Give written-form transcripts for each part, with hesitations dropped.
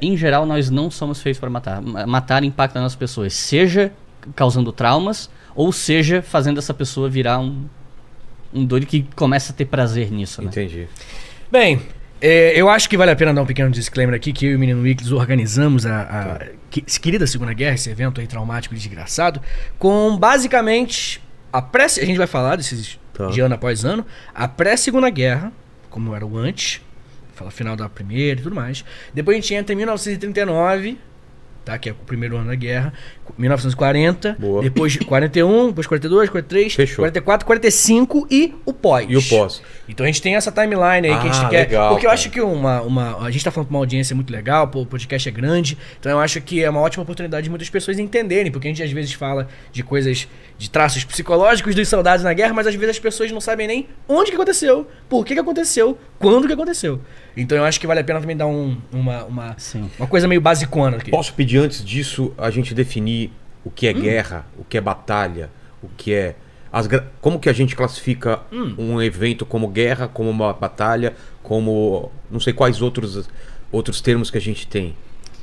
em geral, nós não somos feitos para matar. Matar impacta nas pessoas, seja causando traumas, ou seja, fazendo essa pessoa virar um doido que começa a ter prazer nisso, né? Entendi. Bem, eu acho que vale a pena dar um pequeno disclaimer aqui, que eu e o Menino Weeklies organizamos a querida Segunda Guerra, esse evento aí traumático e desgraçado, com basicamente a gente vai falar desses de ano após ano, a pré-Segunda Guerra, como era o antes, fala final da primeira e tudo mais. Depois a gente entra em 1939, tá? Que é o primeiro ano da guerra, 1940, Boa. depois 41, depois 42, 43, Fechou. 44, 45 e o pós. E o pós. Então a gente tem essa timeline aí que a gente quer. Legal, porque eu cara. acho que a gente tá falando pra uma audiência muito legal, o podcast é grande, então eu acho que é uma ótima oportunidade de muitas pessoas entenderem, porque a gente às vezes fala de coisas, de traços psicológicos dos soldados na guerra, mas às vezes as pessoas não sabem nem onde que aconteceu, por que aconteceu, quando que aconteceu. Então eu acho que vale a pena também dar uma coisa meio basicona aqui. Posso pedir antes disso a gente definir o que é guerra, o que é batalha, o que é... Como que a gente classifica um evento como guerra, como uma batalha, como... Não sei quais outros termos que a gente tem.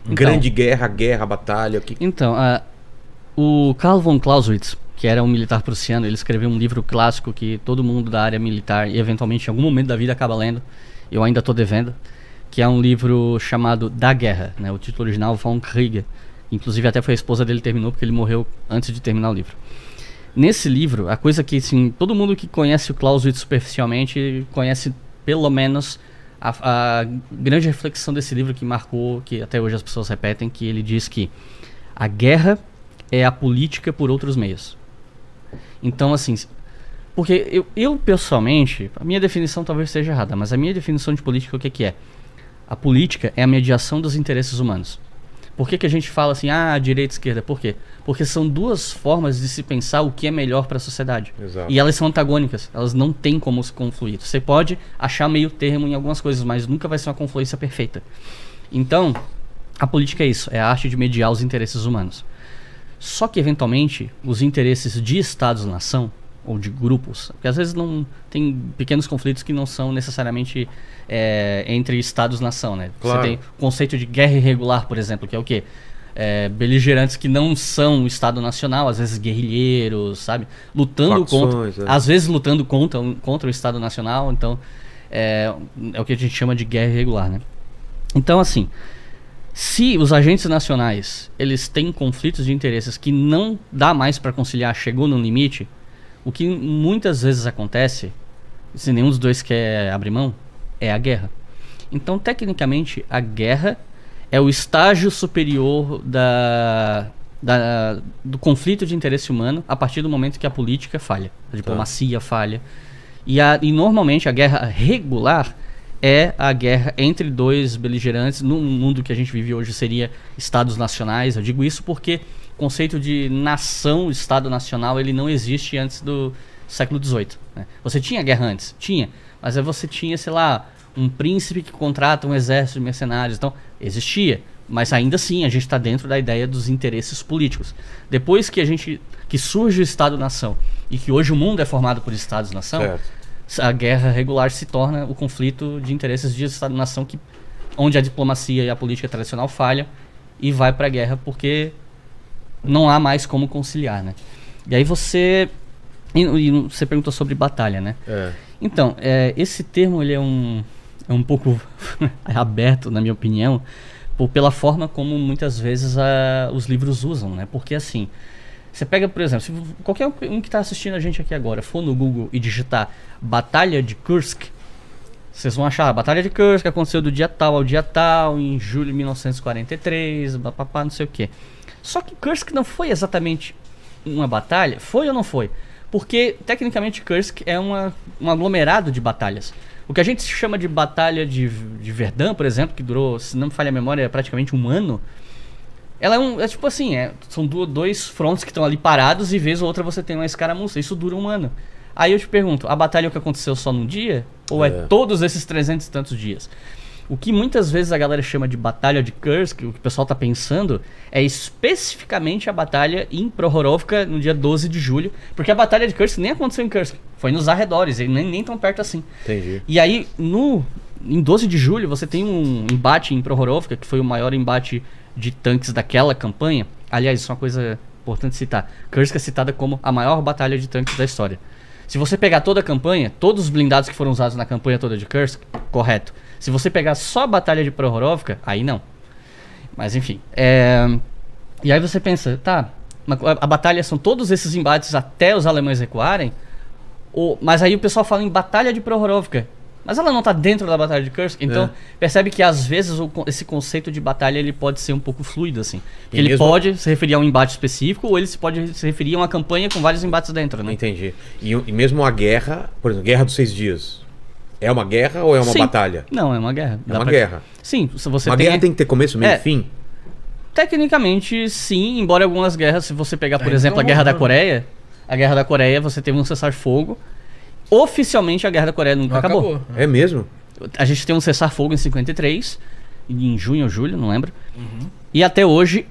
Então, Grande guerra, guerra, batalha... Então, o Karl von Clausewitz, que era um militar prussiano, ele escreveu um livro clássico que todo mundo da área militar, e eventualmente em algum momento da vida acaba lendo, eu ainda estou devendo, que é um livro chamado Da Guerra, né? O título original Von Krieg. Inclusive até foi a esposa dele que terminou, porque ele morreu antes de terminar o livro. Nesse livro, a coisa que assim, todo mundo que conhece o Clausewitz superficialmente conhece pelo menos a grande reflexão desse livro que marcou, que até hoje as pessoas repetem, que ele diz que a guerra é a política por outros meios. Então assim, porque eu pessoalmente, a minha definição talvez seja errada, mas a minha definição de política o que é? A política é a mediação dos interesses humanos. Por que a gente fala assim, direita e esquerda? Por quê? Porque são duas formas de se pensar o que é melhor para a sociedade. Exato. E elas são antagônicas, elas não têm como se confluir. Você pode achar meio termo em algumas coisas, mas nunca vai ser uma confluência perfeita. Então, a política é isso, é a arte de mediar os interesses humanos. Só que, eventualmente, os interesses de Estados-nação, ou de grupos, porque às vezes não tem pequenos conflitos que não são necessariamente entre Estados-nação, né? Claro. Você tem o conceito de guerra irregular, por exemplo, que é o quê? Beligerantes que não são o Estado Nacional, às vezes guerrilheiros, sabe? Lutando Facções, contra... Às vezes lutando contra o Estado Nacional, então é o que a gente chama de guerra irregular, né? Então, assim, se os agentes nacionais, eles têm conflitos de interesses que não dá mais para conciliar, chegou no limite, o que muitas vezes acontece, se nenhum dos dois quer abrir mão, é a guerra. Então, tecnicamente, a guerra é o estágio superior do conflito de interesse humano a partir do momento que a política falha, a diplomacia falha. E normalmente a guerra regular é a guerra entre dois beligerantes. No mundo que a gente vive hoje seria estados nacionais. Eu digo isso porque o conceito de nação, Estado Nacional, ele não existe antes do século XVIII. Né? Você tinha guerra antes? Tinha. Mas aí você tinha, sei lá, um príncipe que contrata um exército de mercenários. Então, existia. Mas ainda assim, a gente está dentro da ideia dos interesses políticos. Depois que surge o Estado-nação e que hoje o mundo é formado por Estados-nação, a guerra regular se torna o conflito de interesses de Estado-nação, onde a diplomacia e a política tradicional falham e vai para a guerra porque não há mais como conciliar, né? E aí você perguntou sobre batalha, né? Então, esse termo ele é um pouco aberto, na minha opinião, pela forma como muitas vezes os livros usam, né? Porque assim, você pega, por exemplo, se qualquer um que está assistindo a gente aqui agora for no Google e digitar Batalha de Kursk, vocês vão achar a Batalha de Kursk aconteceu do dia tal ao dia tal, em julho de 1943, papapá, não sei o quê. Só que Kursk não foi exatamente uma batalha, foi ou não foi? Porque, tecnicamente, Kursk é um aglomerado de batalhas. O que a gente chama de Batalha de Verdun, por exemplo, que durou, se não me falha a memória, praticamente um ano, ela é tipo assim, são dois frontes que estão ali parados e vez ou outra você tem uma escaramuça. Isso dura um ano. Aí eu te pergunto, a batalha é o que aconteceu só num dia? Ou é todos esses 300 e tantos dias? O que muitas vezes a galera chama de Batalha de Kursk, o que o pessoal está pensando, é especificamente a batalha em Prohorovka no dia 12 de julho, porque a Batalha de Kursk nem aconteceu em Kursk, foi nos arredores, e nem tão perto assim. Entendi. E aí, em 12 de julho você tem um embate em Prokhorovka, que foi o maior embate de tanques daquela campanha. Aliás, isso é uma coisa importante citar. Kursk é citada como a maior batalha de tanques da história. Se você pegar toda a campanha, todos os blindados que foram usados na campanha toda de Kursk, correto. Se você pegar só a batalha de Prokhorovka, aí não. Mas enfim. E aí você pensa, tá, a batalha são todos esses embates até os alemães recuarem, mas aí o pessoal fala em batalha de Prokhorovka. Mas ela não está dentro da batalha de Kursk, então percebe que às vezes esse conceito de batalha ele pode ser um pouco fluido, assim. Ele pode se referir a um embate específico ou ele pode se referir a uma campanha com vários embates dentro, né? Entendi. E mesmo a guerra, por exemplo, Guerra dos 6 Dias, é uma guerra ou é uma batalha? Não, é uma guerra. É uma guerra. Sim, se você uma guerra tem que ter começo, meio e fim? Tecnicamente, sim, embora algumas guerras, se você pegar, por exemplo, a Guerra da Coreia, você teve um cessar-fogo. Oficialmente a Guerra da Coreia nunca acabou. É mesmo? A gente tem um cessar-fogo em 53, em junho ou julho, não lembro. E até hoje,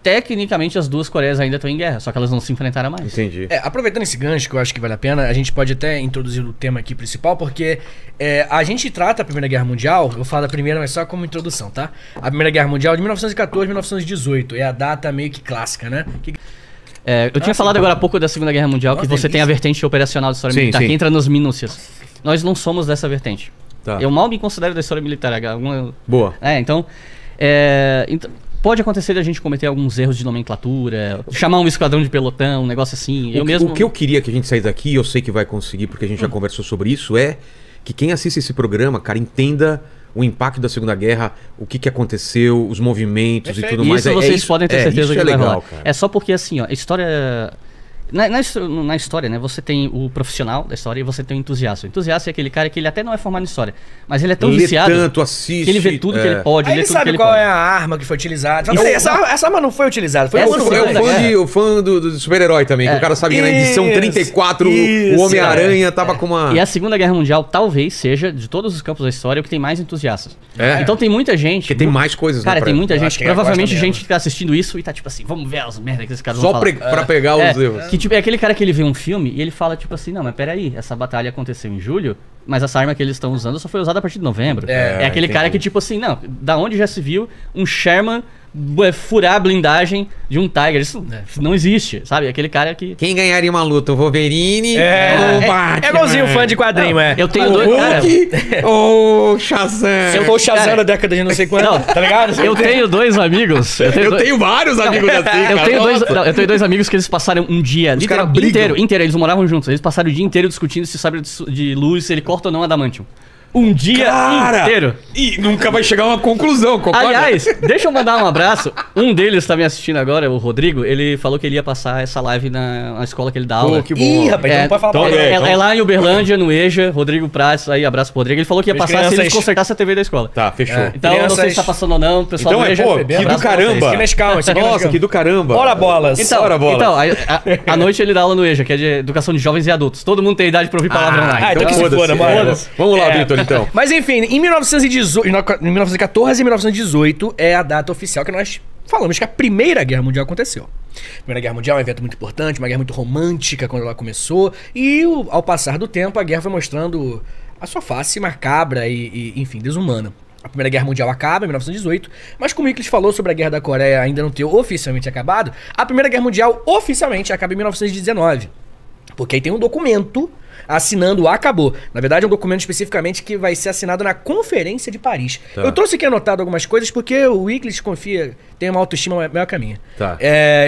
tecnicamente as duas Coreias ainda estão em guerra, só que elas não se enfrentaram mais. Entendi. Aproveitando esse gancho, que eu acho que vale a pena, a gente pode até introduzir o tema aqui principal, porque a gente trata a Primeira Guerra Mundial, eu vou falar da primeira, mas só como introdução, tá? A Primeira Guerra Mundial de 1914 a 1918, é a data meio que clássica, né? Eu tinha falado agora há pouco da Segunda Guerra Mundial, que você tem a vertente operacional da história militar, que entra nas minúcias. Nós não somos dessa vertente. Tá. Eu mal me considero da história militar. Boa. Então, pode acontecer da gente cometer alguns erros de nomenclatura, chamar um esquadrão de pelotão, um negócio assim. O que eu queria que a gente saísse daqui, eu sei que vai conseguir, porque a gente já conversou sobre isso, é que quem assiste esse programa, cara, entenda o impacto da Segunda Guerra, o que aconteceu, os movimentos e tudo mais. Isso vocês podem ter certeza que vai rolar. Cara. É só porque, assim, ó, a história... Na história, né, você tem o profissional da história e você tem o entusiasta. O entusiasta é aquele cara que ele até não é formado em história, mas ele é tão viciado assiste, que ele vê tudo que ele pode, ele sabe qual é a arma que foi utilizada. Essa arma não foi utilizada. Foi o fã do super-herói também, que o cara sabe que na edição 34 o Homem-Aranha tava com uma... E a Segunda Guerra Mundial talvez seja, de todos os campos da história, o que tem mais entusiastas. Então tem muita gente... Porque tem mais coisas. Cara, tem muita gente, provavelmente gente que tá assistindo isso e tá tipo assim, vamos ver as merdas que esses caras vão falar. Só pra pegar os erros. Tipo, é aquele cara que ele vê um filme e ele fala tipo assim, não, mas peraí, essa batalha aconteceu em julho, mas essa arma que eles estão usando só foi usada a partir de novembro. É aquele cara que tipo assim, não, da onde já se viu um Sherman furar a blindagem de um Tiger? Isso não existe, sabe? Aquele cara que... Quem ganharia uma luta? O Wolverine ou o Batman? É igualzinho fã de quadrinho, Eu tenho dois... ou Shazam? Se eu for o Shazam da década de não sei quando, tá ligado? Eu tenho dois amigos... Eu tenho vários amigos assim, cara. Eu tenho dois amigos que eles passaram um dia inteiro, eles moravam juntos, eles passaram o dia inteiro discutindo se sabre de luz, se ele corta ou não adamantium. Um dia inteiro. E nunca vai chegar a uma conclusão, concorda? Aliás, deixa eu mandar um abraço. Um deles tá me assistindo agora, o Rodrigo. Ele falou que ele ia passar essa live na escola que ele dá aula. Que bom. Ih, rapaz, não pode falar é lá em Uberlândia, no EJA. Rodrigo Prates, aí abraço pro Rodrigo. Ele falou que ia passar se eles consertassem a TV da escola. Tá, fechou. Então, eu não sei se tá passando ou não. Pessoal então do EJA, que do caramba. Nossa, que do caramba. Ora bolas. Então, à noite ele dá aula no EJA, que é de educação de jovens e adultos. Todo mundo tem idade pra ouvir palavrão lá. Então que se foda, mano. Vamos lá, Vitor, então. Mas enfim, em 1914 e 1918 é a data oficial que nós falamos que a Primeira Guerra Mundial aconteceu. A Primeira Guerra Mundial é um evento muito importante, uma guerra muito romântica quando ela começou, e ao passar do tempo a guerra foi mostrando a sua face macabra e enfim, desumana. A Primeira Guerra Mundial acaba em 1918, mas como o Iclis falou sobre a Guerra da Coreia ainda não ter oficialmente acabado, a Primeira Guerra Mundial oficialmente acaba em 1919. Porque aí tem um documento assinando acabou. Na verdade, é um documento especificamente que vai ser assinado na Conferência de Paris. Tá. Eu trouxe aqui anotado algumas coisas porque o Iclis confia, tem uma autoestima maior que a minha. Tá.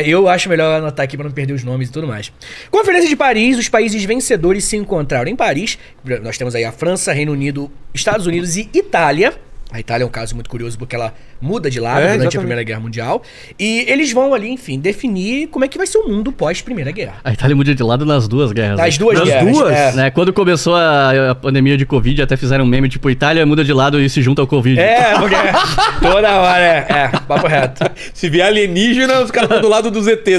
Eu acho melhor anotar aqui para não perder os nomes e tudo mais. Conferência de Paris, os países vencedores se encontraram em Paris. Nós temos aí a França, Reino Unido, Estados Unidos e Itália. A Itália é um caso muito curioso porque ela muda de lado durante a Primeira Guerra Mundial. E eles vão ali, enfim, definir como é que vai ser o mundo pós-Primeira Guerra. A Itália muda de lado nas duas guerras. Nas duas guerras. Né? Quando começou a pandemia de Covid, até fizeram um meme tipo, Itália muda de lado e se junta ao Covid. Porque toda hora papo reto. Se vier alienígena, os caras estão do lado do ZT.